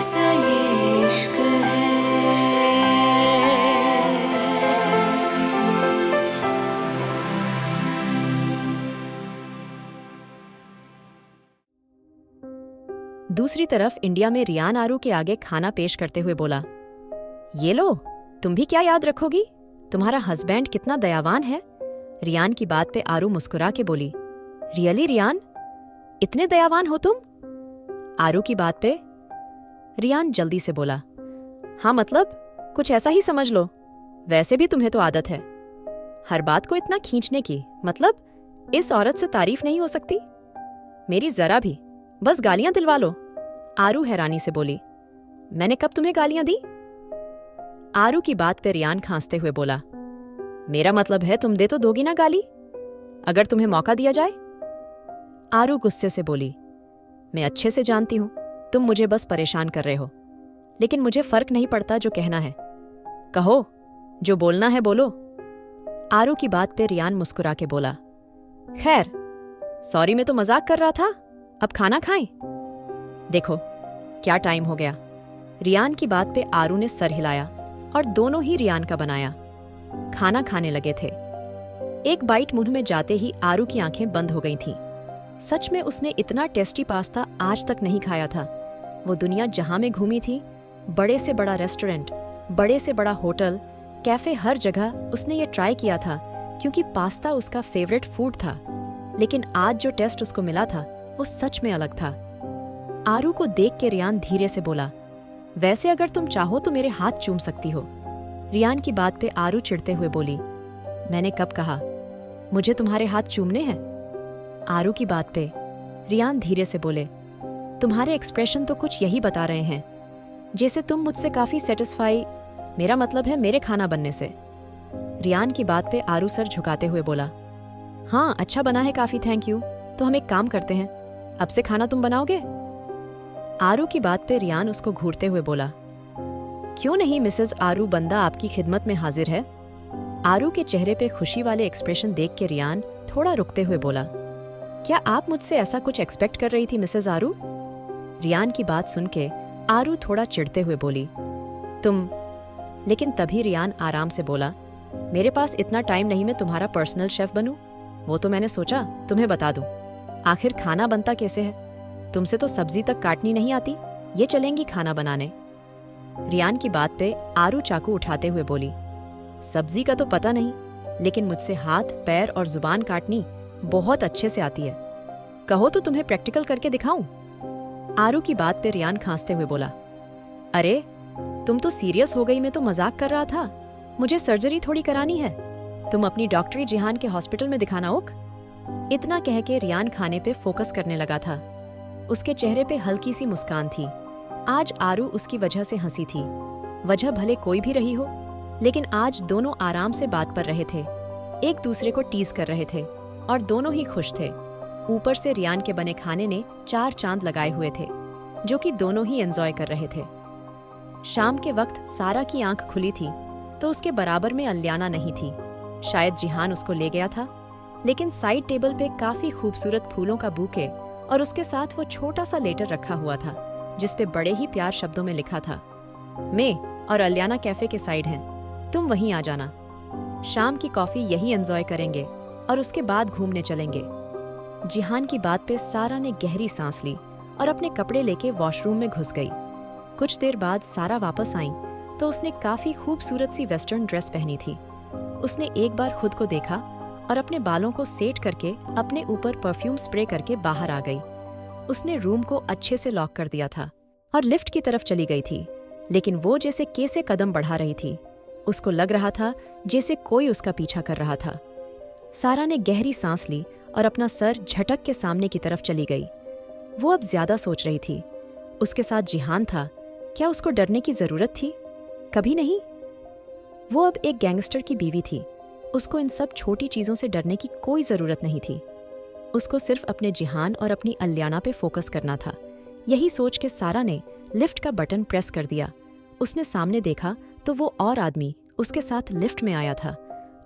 कैसा ये इश्क है। दूसरी तरफ इंडिया में रियान आरू के आगे खाना पेश करते हुए बोला, ये लो, तुम भी क्या याद रखोगी? तुम्हारा हस्बैंड कितना दयावान है। रियान की बात पे आरू मुस्कुरा के बोली, रियली रियान, इतने दयावान हो तुम? आरू की बात पे रियान जल्दी से बोला, हाँ मतलब कुछ ऐसा ही समझ लो, वैसे भी तुम्हें तो आदत है हर बात को इतना खींचने की। मतलब इस औरत से तारीफ नहीं हो सकती? मेरी जरा भी, बस गालियां दिलवा लो। आरू हैरानी से बोली, मैंने कब तुम्हें गालियां दी? आरू की बात पे रियान खांसते हुए बोला, मेरा मतलब है तुम दे तो दोगी ना गाली, अगर तुम्हें मौका दिया जाए। आरू गुस्से से बोली, मैं अच्छे से जानती हूं तुम मुझे बस परेशान कर रहे हो, लेकिन मुझे फर्क नहीं पड़ता जो कहना है कहो, जो बोलना है बोलो। आरू की बात पे रियान मुस्कुरा के बोला, खैर सॉरी, मैं तो मजाक कर रहा था, अब खाना खाएं। देखो क्या टाइम हो गया। रियान की बात पे आरू ने सर हिलाया और दोनों ही रियान का बनाया खाना खाने लगे थे। एक बाइट मुंह में जाते ही आरू की आंखें बंद हो गई थीं। सच में उसने इतना टेस्टी पास्ता आज तक नहीं खाया था। वो दुनिया जहां में घूमी थी, बड़े से बड़ा रेस्टोरेंट, बड़े से बड़ा होटल, कैफे, हर जगह उसने ये ट्राई किया था क्योंकि पास्ता उसका फेवरेट फूड था। लेकिन आज जो टेस्ट उसको मिला था वो सच में अलग था। आरू को देख के रियान धीरे से बोला, वैसे अगर तुम चाहो तो मेरे हाथ चूम सकती हो। रियान की बात पे आरू चिढ़ते हुए बोली, मैंने कब कहा मुझे तुम्हारे हाथ चूमने हैं? आरू की बात पे रियान धीरे से बोले, तुम्हारे एक्सप्रेशन तो कुछ यही बता रहे हैं, जैसे तुम मुझसे काफी सेटिस्फाई, मेरा मतलब है मेरे खाना बनने से। रियान की बात पे आरू सर झुकाते हुए बोला, हाँ अच्छा बना है काफी, थैंक यू। तो हम एक काम करते हैं, अब से खाना तुम बनाओगे? आरू की बात पे रियान उसको घूरते हुए बोला, क्यों नहीं मिसेज आरू, बंदा आपकी खिदमत में हाजिर है। आरू के चेहरे पे खुशी वाले एक्सप्रेशन देख के रियान थोड़ा रुकते हुए बोला, क्या आप मुझसे ऐसा कुछ एक्सपेक्ट कर रही थी मिसेज आरू? रियान की बात सुन के आरू थोड़ा चिढ़ते हुए बोली, तुम। लेकिन तभी रियान आराम से बोला, मेरे पास इतना टाइम नहीं मैं तुम्हारा पर्सनल शेफ बनूं। वो तो मैंने सोचा तुम्हें बता दूं, आखिर खाना बनता कैसे है। तुमसे तो सब्जी तक काटनी नहीं आती, ये चलेंगी खाना बनाने। रियान की बात पे आरू चाकू उठाते हुए बोली, सब्जी का तो पता नहीं, लेकिन मुझसे हाथ, पैर और जुबान काटनी बहुत अच्छे से आती है। कहो तो तुम्हें प्रैक्टिकल करके दिखाऊं? आरू की बात पे रियान खांसते हुए बोला, अरे तुम तो सीरियस हो गई, मैं तो मजाक कर रहा था, मुझे सर्जरी थोड़ी करानी है, तुम अपनी डॉक्टरी जिहान के हॉस्पिटल में दिखाना ओक। इतना कह के रियान खाने पे फोकस करने लगा था। उसके चेहरे पे हल्की सी मुस्कान थी। आज आरू उसकी वजह से हंसी थी। वजह भले कोई भी रही हो, लेकिन आज दोनों आराम से बात पर रहे थे, एक दूसरे को टीज कर रहे थे और दोनों ही खुश थे। ऊपर से रियान के बने खाने ने 4 चांद लगाए हुए थे, जो कि दोनों ही एंजॉय कर रहे थे। शाम के वक्त सारा की आंख खुली थी तो उसके बराबर में अलियाना नहीं थी। शायद जिहान उसको ले गया था, लेकिन साइड टेबल पे काफी खूबसूरत फूलों का बुके और उसके साथ वो छोटा सा लेटर रखा हुआ था, जिसपे बड़े ही प्यार शब्दों में लिखा था, मैं और अलियाना कैफे के साइड हैं, तुम वहीं आ जाना। शाम की कॉफी यही एंजॉय करेंगे और उसके बाद घूमने चलेंगे। जिहान की बात पे सारा ने गहरी सांस ली और अपने कपड़े लेके वॉशरूम में घुस गई। कुछ देर बाद सारा वापस आई तो उसने काफी खूबसूरत सी वेस्टर्न ड्रेस पहनी थी। उसने एक बार खुद को देखा और अपने बालों को सेट करके अपने ऊपर परफ्यूम स्प्रे करके बाहर आ गई। उसने रूम को अच्छे से लॉक कर दिया था और लिफ्ट की तरफ चली गई थी, लेकिन वो जैसे कैसे कदम बढ़ा रही थी। उसको लग रहा था जैसे कोई उसका पीछा कर रहा था। सारा ने गहरी सांस ली और अपना सर झटक के सामने की तरफ चली गई। वो अब ज्यादा सोच रही थी। उसके साथ जिहान था, क्या उसको डरने की जरूरत थी? कभी नहीं। वो अब एक गैंगस्टर की बीवी थी। उसको इन सब छोटी चीजों से डरने की कोई जरूरत नहीं थी। उसको सिर्फ अपने जिहान और अपनी अलियाना पे फोकस करना था। यही सोच के सारा ने लिफ्ट का बटन प्रेस कर दिया। उसने सामने देखा तो वो और आदमी उसके साथ लिफ्ट में आया था।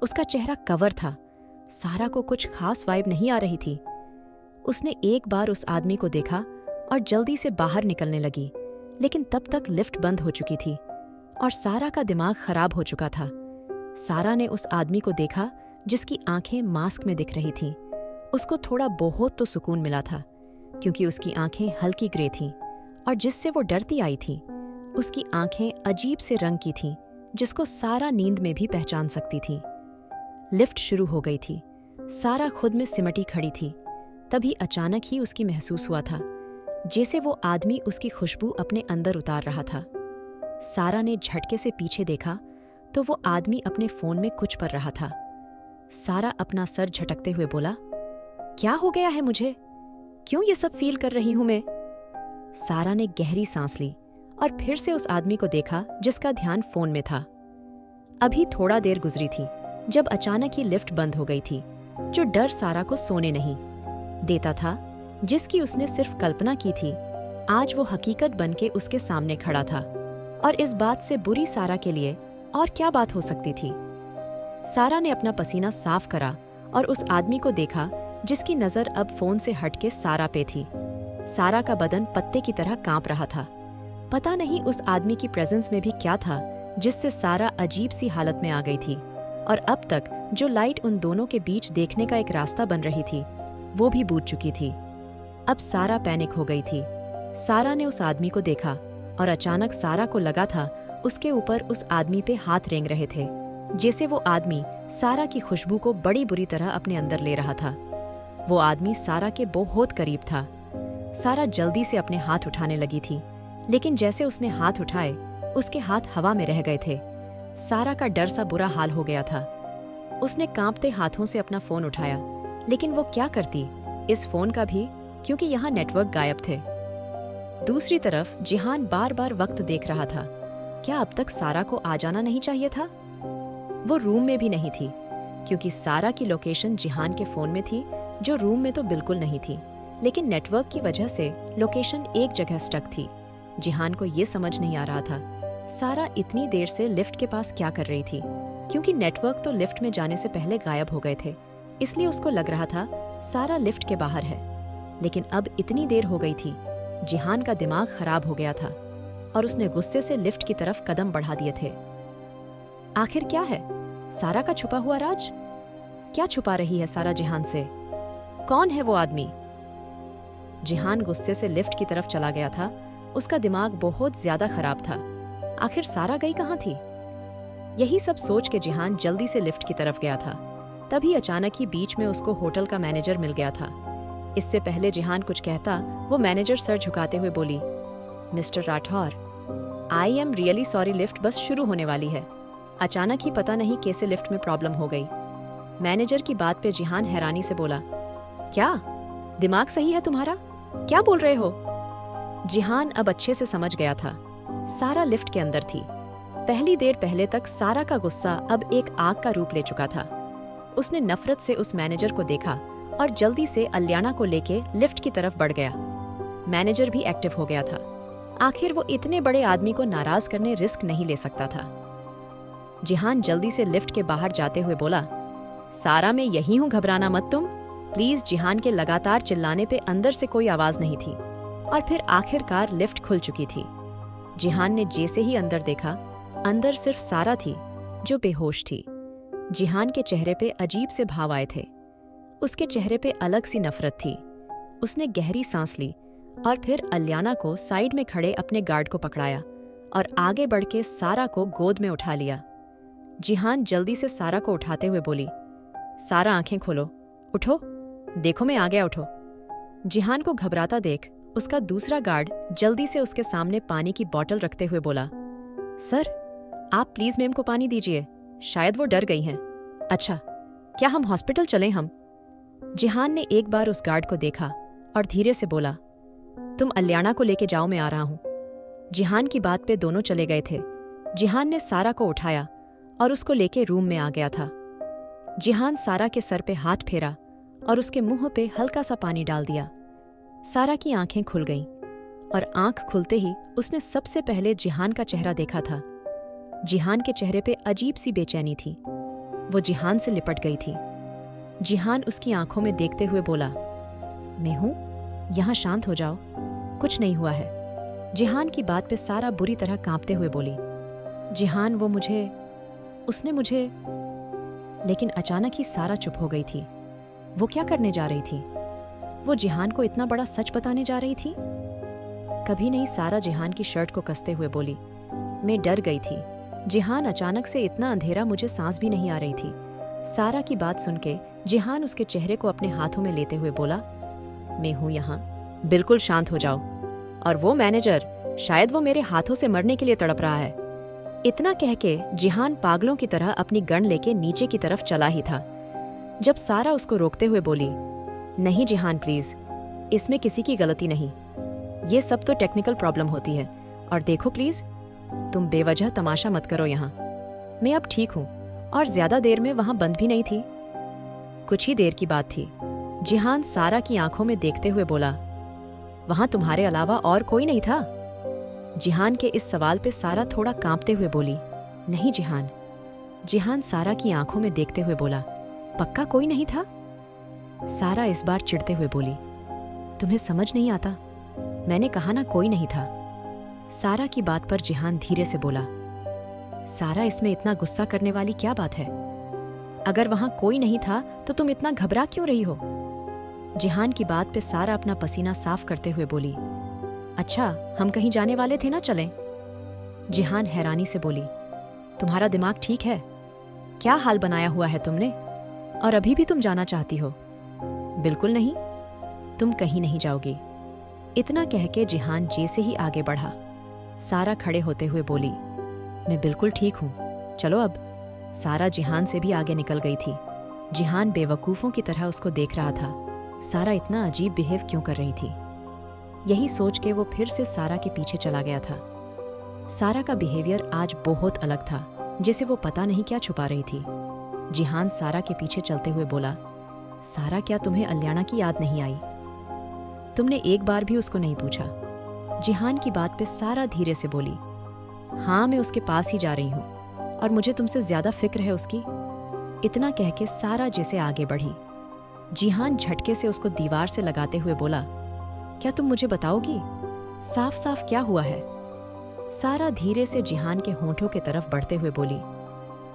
उसका चेहरा कवर था। सारा को कुछ खास वाइब नहीं आ रही थी। उसने एक बार उस आदमी को देखा और जल्दी से बाहर निकलने लगी, लेकिन तब तक लिफ्ट बंद हो चुकी थी और सारा का दिमाग खराब हो चुका था। सारा ने उस आदमी को देखा जिसकी आंखें मास्क में दिख रही थीं। उसको थोड़ा बहुत तो सुकून मिला था, क्योंकि उसकी आंखें हल्की ग्रे थीं और जिससे वो डरती आई थी उसकी आंखें अजीब से रंग की थीं, जिसको सारा नींद में भी पहचान सकती थी। लिफ्ट शुरू हो गई थी। सारा खुद में सिमटी खड़ी थी। तभी अचानक ही उसकी महसूस हुआ था जैसे वो आदमी उसकी खुशबू अपने अंदर उतार रहा था। सारा ने झटके से पीछे देखा तो वो आदमी अपने फोन में कुछ पढ़ रहा था। सारा अपना सर झटकते हुए बोला, क्या हो गया है मुझे? क्यों ये सब फील कर रही हूं मैं? सारा ने गहरी सांस ली और फिर से उस आदमी को देखा जिसका ध्यान फोन में था। अभी थोड़ा देर गुजरी थी जब अचानक ही लिफ्ट बंद हो गई थी, जो डर सारा को सोने नहीं देता था। जिसकी उसने सिर्फ कल्पना की थी, आज वो हकीकत बनके उसके सामने खड़ा था। और इस बात से बुरी सारा के लिए और क्या बात हो सकती थी? सारा ने अपना पसीना साफ करा और उस आदमी को देखा जिसकी नजर अब फोन से हटके सारा पे थी। सारा का बदन पत्ते की तरह कांप रहा था। पता नहीं उस आदमी की प्रेजेंस में भी क्या था जिससे सारा अजीब सी हालत में आ गई थी। और अब तक जो लाइट उन दोनों के बीच देखने का एक रास्ता बन रही थी, वो भी बूझ चुकी थी। अब सारा पैनिक हो गई थी। सारा ने उस आदमी को देखा और अचानक सारा को लगा था उसके ऊपर उस आदमी पे हाथ रेंग रहे थे, जैसे वो आदमी सारा की खुशबू को बड़ी बुरी तरह अपने अंदर ले रहा था। वो आदमी सारा के बहुत करीब था। सारा जल्दी से अपने हाथ उठाने लगी थी, लेकिन जैसे उसने हाथ उठाए, उसके हाथ हवा में रह गए थे। सारा का डर सा बुरा हाल हो गया था। उसने कांपते हाथों से अपना फोन उठाया, लेकिन वो क्या करती इस फोन का भी, क्योंकि यहाँ नेटवर्क गायब थे। दूसरी तरफ जिहान बार बार वक्त देख रहा था। क्या अब तक सारा को आ जाना नहीं चाहिए था? वो रूम में भी नहीं थी, क्योंकि सारा की लोकेशन जिहान के फोन में थी, जो रूम में तो बिल्कुल नहीं थी। लेकिन नेटवर्क की वजह से लोकेशन एक जगह स्टक थी। जिहान को ये समझ नहीं आ रहा था सारा इतनी देर से लिफ्ट के पास क्या कर रही थी, क्योंकि नेटवर्क तो लिफ्ट में जाने से पहले गायब हो गए थे। इसलिए उसको लग रहा था सारा लिफ्ट के बाहर है। लेकिन अब इतनी देर हो गई थी, जिहान का दिमाग खराब हो गया था और उसने गुस्से से लिफ्ट की तरफ कदम बढ़ा दिए थे। आखिर क्या है सारा का छुपा हुआ राज? क्या छुपा रही है सारा जिहान से? कौन है वो आदमी? जिहान गुस्से से लिफ्ट की तरफ चला गया था। उसका दिमाग बहुत ज्यादा खराब था। आखिर सारा गई कहाँ थी? यही सब सोच के जिहान जल्दी से लिफ्ट की तरफ गया था। तभी अचानक ही बीच में उसको होटल का मैनेजर मिल गया था। इससे पहले जिहान कुछ कहता, वो मैनेजर सर झुकाते हुए बोली, mister Rathore, I am really sorry, lift बस शुरू होने वाली है। अचानक ही पता नहीं कैसे लिफ्ट में प्रॉब्लम हो गई। मैनेजर की बात पे जिहान हैरानी से बोला, क्या दिमाग सही है तुम्हारा? क्या बोल रहे हो? जिहान अब अच्छे से समझ गया था। सारा लिफ्ट के अंदर थी। पहली देर पहले तक सारा का गुस्सा अब एक आग का रूप ले चुका था। उसने नफरत से उस मैनेजर को देखा और जल्दी से अल्याना को लेके लिफ्ट की तरफ बढ़ गया। मैनेजर भी एक्टिव हो गया था। आखिर वो इतने बड़े आदमी को नाराज करने रिस्क नहीं ले सकता था। जिहान जल्दी से लिफ्ट के बाहर जाते हुए बोला, सारा मैं यही हूँ, घबराना मत तुम प्लीज। जिहान के लगातार चिल्लाने पे अंदर से कोई आवाज नहीं थी और फिर आखिरकार लिफ्ट खुल चुकी थी। जिहान ने जैसे ही अंदर देखा, अंदर सिर्फ सारा थी जो बेहोश थी। जिहान के चेहरे पे अजीब से भाव आए थे। उसके चेहरे पे अलग सी नफरत थी। उसने गहरी सांस ली और फिर अल्याना को साइड में खड़े अपने गार्ड को पकड़ाया और आगे बढ़ के सारा को गोद में उठा लिया। जिहान जल्दी से सारा को उठाते हुए बोली, सारा आंखें खोलो, उठो, देखो मैं आ गया, उठो। जिहान को घबराता देख उसका दूसरा गार्ड जल्दी से उसके सामने पानी की बोतल रखते हुए बोला, सर आप प्लीज मैम को पानी दीजिए, शायद वो डर गई हैं। अच्छा, क्या हम हॉस्पिटल चलें हम? जिहान ने एक बार उस गार्ड को देखा और धीरे से बोला, तुम अल्याना को लेके जाओ, मैं आ रहा हूं। जिहान की बात पे दोनों चले गए थे। जिहान ने सारा को उठाया और उसको लेके रूम में आ गया था। जिहान सारा के सर पे हाथ फेरा और उसके मुंह पे हल्का सा पानी डाल दिया। सारा की आंखें खुल गईं और आंख खुलते ही उसने सबसे पहले जिहान का चेहरा देखा था। जिहान के चेहरे पे अजीब सी बेचैनी थी। वो जिहान से लिपट गई थी। जिहान उसकी आंखों में देखते हुए बोला, मैं हूं, यहां शांत हो जाओ, कुछ नहीं हुआ है। जिहान की बात पे सारा बुरी तरह कांपते हुए बोली, जिहान उसने मुझे। लेकिन अचानक ही सारा चुप हो गई थी। वो क्या करने जा रही थी? वो जिहान को इतना बड़ा सच बताने जा रही थी? कभी नहीं, सारा जिहान की शर्ट को कसते हुए बोली, मैं डर गई थी। जिहान, अचानक से इतना अंधेरा, मुझे सांस भी नहीं आ रही थी। सारा की बात सुन के जिहान उसके चेहरे को अपने हाथों में लेते हुए बोला, मैं हूं यहाँ, बिल्कुल शांत हो जाओ। और वो मैनेजर, शायद वो मेरे हाथों से मरने के लिए तड़प रहा है। इतना कह के जिहान पागलों की तरह अपनी गन लेके नीचे की तरफ चला ही था, जब सारा उसको रोकते हुए बोली, नहीं जिहान प्लीज, इसमें किसी की गलती नहीं, ये सब तो टेक्निकल प्रॉब्लम होती है। और देखो प्लीज, तुम बेवजह तमाशा मत करो यहाँ। मैं अब ठीक हूँ और ज्यादा देर में वहां बंद भी नहीं थी। कुछ ही देर की बात थी। जिहान सारा की आंखों में देखते हुए बोला, वहां तुम्हारे अलावा और कोई नहीं था? जिहान के इस सवाल पे सारा थोड़ा कांपते हुए बोली, नहीं जिहान। जिहान सारा की आंखों में देखते हुए बोला, पक्का कोई नहीं था? सारा इस बार चिढ़ते हुए बोली, तुम्हें समझ नहीं आता? मैंने कहा ना, कोई नहीं था। सारा की बात पर जिहान धीरे से बोला, सारा, इसमें इतना गुस्सा करने वाली क्या बात है? अगर वहां कोई नहीं था तो तुम इतना घबरा क्यों रही हो? जिहान की बात पे सारा अपना पसीना साफ करते हुए बोली, अच्छा, हम कहीं जाने वाले थे ना, चलें? जिहान हैरानी से बोली, तुम्हारा दिमाग ठीक है? क्या हाल बनाया हुआ है तुमने? और अभी भी तुम जाना चाहती हो? बिल्कुल नहीं, तुम कहीं नहीं जाओगी। इतना कह के जिहान जैसे ही आगे बढ़ा, सारा खड़े होते हुए बोली, मैं बिल्कुल ठीक हूँ, चलो अब। सारा जिहान से भी आगे निकल गई थी। जिहान बेवकूफ़ों की तरह उसको देख रहा था। सारा इतना अजीब बिहेव क्यों कर रही थी? यही सोच के वो फिर से सारा के पीछे चला गया था। सारा का बिहेवियर आज बहुत अलग था, जिसे वो पता नहीं क्या छुपा रही थी। जिहान सारा के पीछे चलते हुए बोला, सारा, क्या तुम्हें अल्याना की याद नहीं आई? तुमने एक बार भी उसको नहीं पूछा? जिहान की बात पे सारा धीरे से बोली, हाँ, मैं उसके पास ही जा रही हूँ और मुझे तुमसे ज्यादा फिक्र है उसकी। इतना कह के सारा जैसे आगे बढ़ी। जिहान झटके से उसको दीवार से लगाते हुए बोला, क्या तुम मुझे बताओगी साफ साफ क्या हुआ है? सारा धीरे से जिहान के होंठों के तरफ बढ़ते हुए बोली,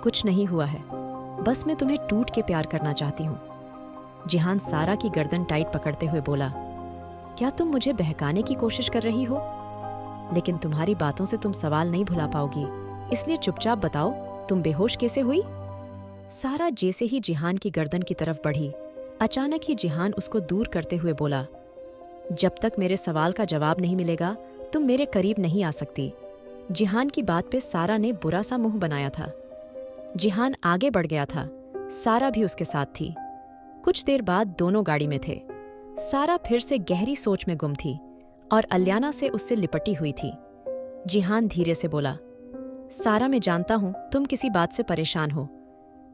कुछ नहीं हुआ है, बस मैं तुम्हें टूट के प्यार करना चाहती हूँ। जिहान सारा की गर्दन टाइट पकड़ते हुए बोला, क्या तुम मुझे बहकाने की कोशिश कर रही हो? लेकिन तुम्हारी बातों से तुम सवाल नहीं भुला पाओगी, इसलिए चुपचाप बताओ, तुम बेहोश कैसे हुई? सारा जैसे ही जिहान की गर्दन की तरफ बढ़ी, अचानक ही जिहान उसको दूर करते हुए बोला, जब तक मेरे सवाल का जवाब नहीं मिलेगा तुम मेरे करीब नहीं आ सकती। जिहान की बात पे सारा ने बुरा सा मुंह बनाया था। जिहान आगे बढ़ गया था, सारा भी उसके साथ थी। कुछ देर बाद दोनों गाड़ी में थे। सारा फिर से गहरी सोच में गुम थी और अल्याना से उससे लिपटी हुई थी। जिहान धीरे से बोला, सारा, मैं जानता हूं तुम किसी बात से परेशान हो,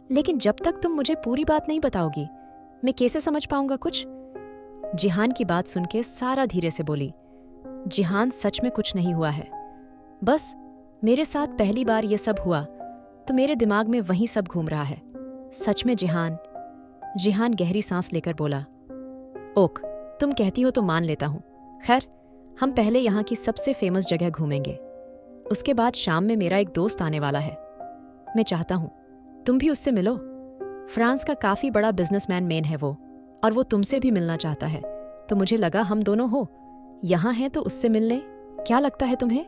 लेकिन जब तक तुम मुझे पूरी बात नहीं बताओगी मैं कैसे समझ पाऊंगा कुछ? जिहान की बात सुन के सारा धीरे से बोली, जिहान, सच में कुछ नहीं हुआ है, बस मेरे साथ पहली बार ये सब हुआ तो मेरे दिमाग में वही सब घूम रहा है। सच में जिहान। जिहान गहरी सांस लेकर बोला, ओक, तुम कहती हो तो मान लेता हूं। खैर, हम पहले यहाँ की सबसे फेमस जगह घूमेंगे, उसके बाद शाम में मेरा एक दोस्त आने वाला है। मैं चाहता हूं तुम भी उससे मिलो। फ्रांस का काफी बड़ा बिजनेसमैन मेन है वो, और वो तुमसे भी मिलना चाहता है, तो मुझे लगा हम दोनों हो यहाँ हैं तो उससे मिलने। क्या लगता है तुम्हें?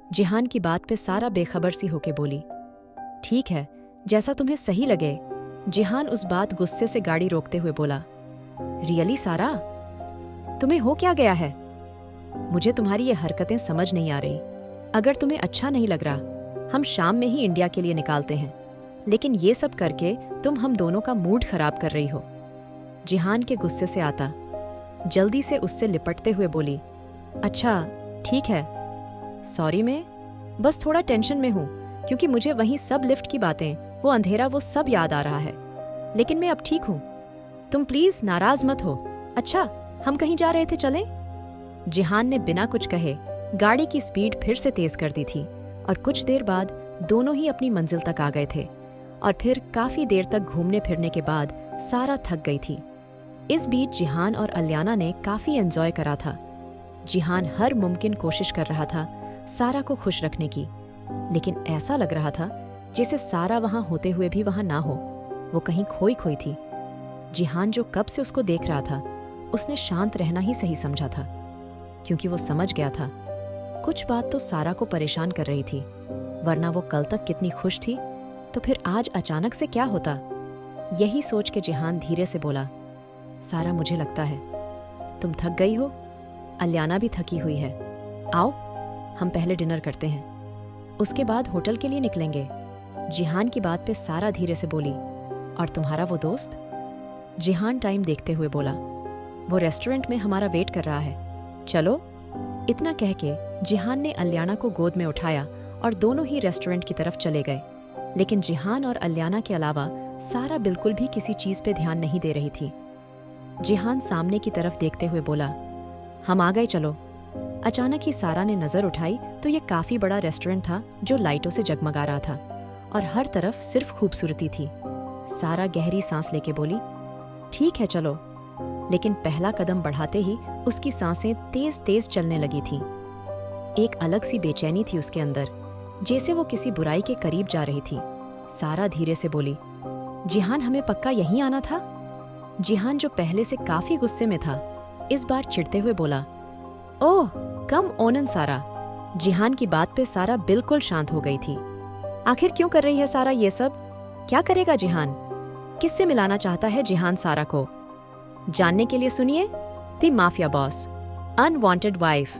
जिहान की बात पे सारा बेखबर सी होके बोली, ठीक है, जैसा तुम्हें सही लगे। जिहान उस बात गुस्से से गाड़ी रोकते हुए बोला, रियली सारा, तुम्हें हो क्या गया है? मुझे तुम्हारी ये हरकतें समझ नहीं आ रही। अगर तुम्हें अच्छा नहीं लग रहा, हम शाम में ही इंडिया के लिए निकालते हैं, लेकिन ये सब करके तुम हम दोनों का मूड खराब कर रही हो। जिहान के गुस्से से आता जल्दी से उससे लिपटते हुए बोली, अच्छा ठीक है, सॉरी, मैं बस थोड़ा टेंशन में हूँ क्योंकि मुझे वहीं सब लिफ्ट की बातें, वो अंधेरा, वो सब याद आ रहा है, लेकिन मैं अब ठीक हूँ। तुम प्लीज नाराज मत हो। अच्छा, हम कहीं जा रहे थे, चलें? जिहान ने बिना कुछ कहे गाड़ी की स्पीड फिर से तेज कर दी थी और कुछ देर बाद दोनों ही अपनी मंजिल तक आ गए थे। और फिर काफी देर तक घूमने फिरने के बाद सारा थक गई थी। इस बीच जिहान और अल्याना ने काफी एंजॉय करा था। जिहान हर मुमकिन कोशिश कर रहा था सारा को खुश रखने की, लेकिन ऐसा लग रहा था जैसे सारा वहां होते हुए भी वहां ना हो, वो कहीं खोई खोई थी। जिहान जो कब से उसको देख रहा था, उसने शांत रहना ही सही समझा था, क्योंकि वो समझ गया था कुछ बात तो सारा को परेशान कर रही थी, वरना वो कल तक कितनी खुश थी, तो फिर आज अचानक से क्या होता। यही सोच के जिहान धीरे से बोला, सारा मुझे लगता है तुम थक गई हो, अलियाना भी थकी हुई है, आओ हम पहले डिनर करते हैं, उसके बाद होटल के लिए निकलेंगे। जिहान की बात पे सारा धीरे से बोली, और तुम्हारा वो दोस्त? जिहान टाइम देखते हुए बोला, वो रेस्टोरेंट में हमारा वेट कर रहा है, चलो। इतना कह के जिहान ने अलियाना को गोद में उठाया और दोनों ही रेस्टोरेंट की तरफ चले गए। लेकिन जिहान और अलियाना के अलावा सारा बिल्कुल भी किसी चीज पे ध्यान नहीं दे रही थी। जिहान सामने की तरफ देखते हुए बोला, हम आ गए, चलो। अचानक ही सारा ने नजर उठाई तो ये काफी बड़ा रेस्टोरेंट था जो लाइटों से जगमगा रहा था और हर तरफ सिर्फ खूबसूरती थी। सारा गहरी सांस लेके बोली, ठीक है चलो। लेकिन पहला कदम बढ़ाते ही उसकी सांसें तेज तेज चलने लगी थीं। एक अलग सी बेचैनी थी उसके अंदर, जैसे वो किसी बुराई के करीब जा रही थी। सारा धीरे से बोली, जिहान हमें पक्का यहीं आना था? जिहान जो पहले से काफी गुस्से में था, इस बार चिढ़ते हुए बोला, ओह कम ओनन सारा। जिहान की बात पे सारा बिल्कुल शांत हो गई थी। आखिर क्यों कर रही है सारा ये सब? क्या करेगा जिहान? किससे मिलाना चाहता है जिहान सारा को? जानने के लिए सुनिए the mafia boss, unwanted wife.